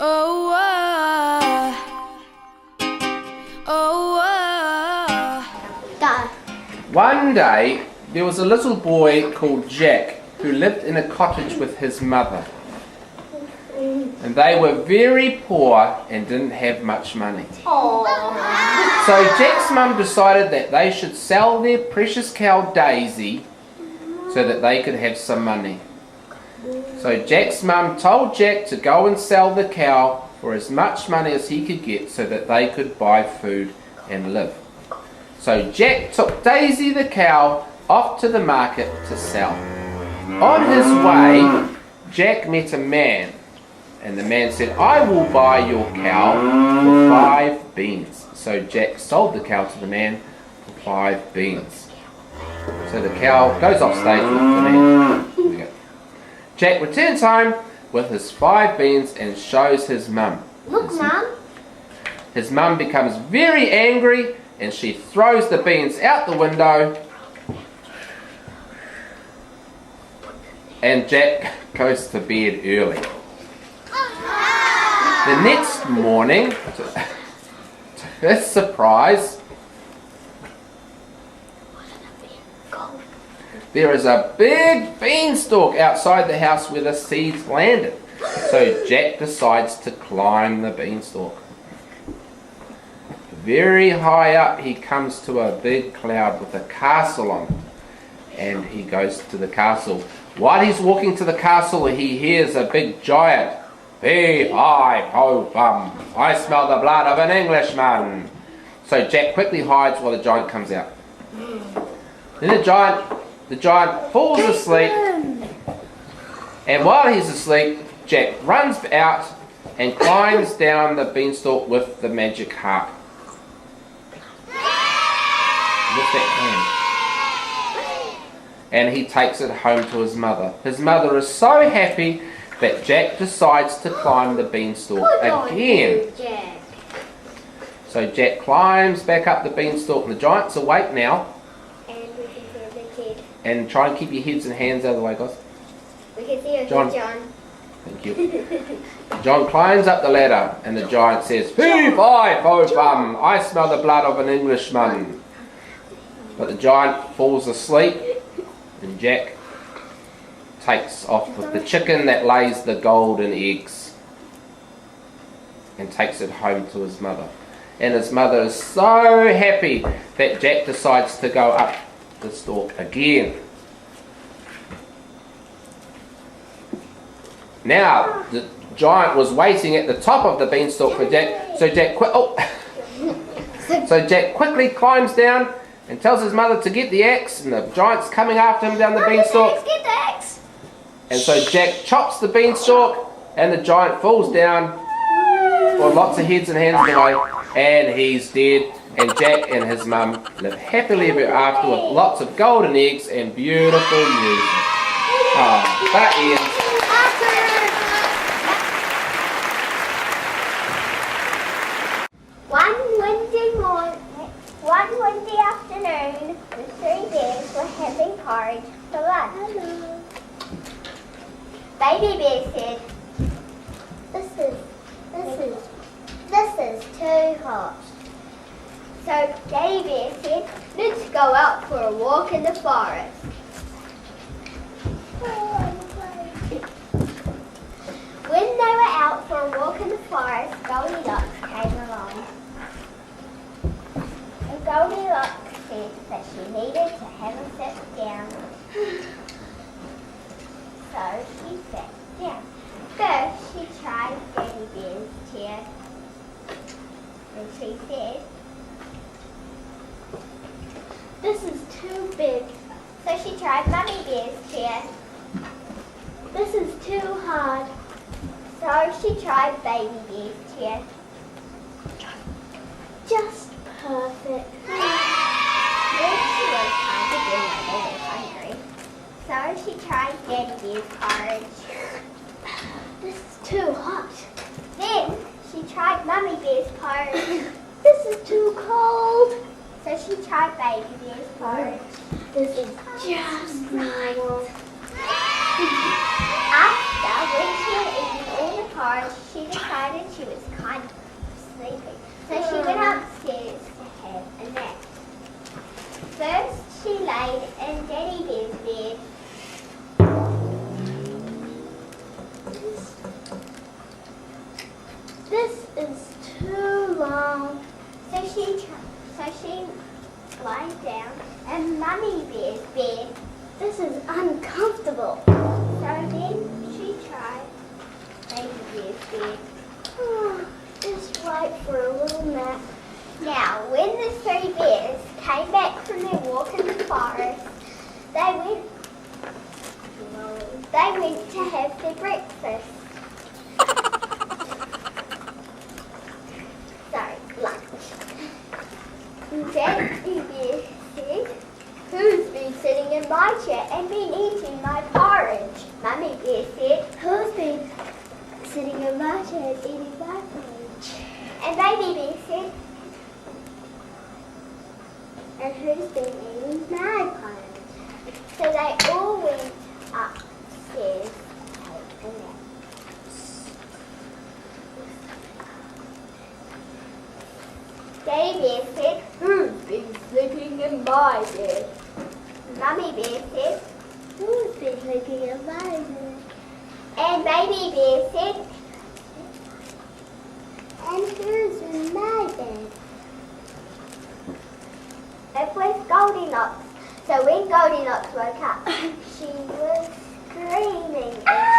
Oh, Go. One day, there was a little boy called Jack who lived in a cottage with his mother. And they were very poor and didn't have much money. Aww. So Jack's mum decided that they should sell their precious cow Daisy so that they could have some money. So Jack's mum told Jack to go and sell the cow for as much money as he could get so that they could buy food and live. So Jack took Daisy the cow off to the market to sell. On his way, Jack met a man, and the man said, "I will buy your cow for 5 beans." So Jack sold the cow to the man for 5 beans. So the cow goes off stage with the man. There we go. Jack returns home with his 5 beans and shows his mum. Look, Mum. His mum becomes very angry and she throws the beans out the window. And Jack goes to bed early. The next morning, to his surprise, there is a big beanstalk outside the house where the seeds landed. So Jack decides to climb the beanstalk. Very high up he comes to a big cloud with a castle on it. And he goes to the castle. While he's walking to the castle, he hears a big giant. "Fee, fi, fo, fum. I smell the blood of an Englishman." So Jack quickly hides while the giant comes out. Then the giant falls asleep. And while he's asleep, Jack runs out and climbs down the beanstalk with the magic harp. With that hand. And he takes it home to his mother. His mother is so happy that Jack decides to climb the beanstalk again. Jack. So Jack climbs back up the beanstalk, and the giant's awake now. And we can see the kid. And try and keep your heads and hands out of the way, guys. We can see John. John. Thank you. John climbs up the ladder, and the giant says, "Fee, fi, fo, fum. I smell the blood of an Englishman." But the giant falls asleep, and Jack takes off with the chicken that lays the golden eggs and takes it home to his mother. And his mother is so happy that Jack decides to go up the stalk again. Now, the giant was waiting at the top of the beanstalk for Jack, so Jack quickly climbs down and tells his mother to get the axe, and the giant's coming after him down the beanstalk. Get the axe. And so Jack chops the beanstalk, and the giant falls down, or lots of heads and hands away, and he's dead. And Jack and his mum live happily ever after with lots of golden eggs and beautiful music. Oh, that ends. One windy afternoon, the 3 bears were having porridge for lunch. Hello. Baby Bear said, This is too hot." So Daddy Bear said, "Let's go out for a walk in the forest." When they were out for a walk in the forest, Goldilocks came along. Goldilocks said that she needed to have a sit down. So she sat down. First, she tried Daddy Bear's chair. And she said, "This is too big." So she tried Mummy Bear's chair. "This is too hard." So she tried Baby Bear's chair. "Just perfect." Then she was kind of getting a little hungry. So she tried Daddy Bear's porridge. "This is too hot." Then she tried Mummy Bear's porridge. "This is too cold." So she tried Baby Bear's porridge. "This is just right." After, when she had eaten all the porridge, she decided she lies down in Mummy Bear's bed. This is uncomfortable. So then she tried Baby Bear's bed. Oh, just right for a little nap. Now, when the three bears came back from their walk in the forest, they went to have their breakfast. Sorry, lunch. Daddy Bear said, "Who's been sitting in my chair and been eating my porridge?" Mummy Bear said, "Who's been sitting in my chair and eating my porridge?" And Baby Bear said, "And who's been eating my porridge?" So they all went upstairs to take a nap. Daddy Bear said, "Who's been sleeping in my bed?" Mummy Bear said, "Who's been sleeping in my bed?" And Baby Bear said, "And who's in my bed?" It was Goldilocks. So when Goldilocks woke up, she was screaming and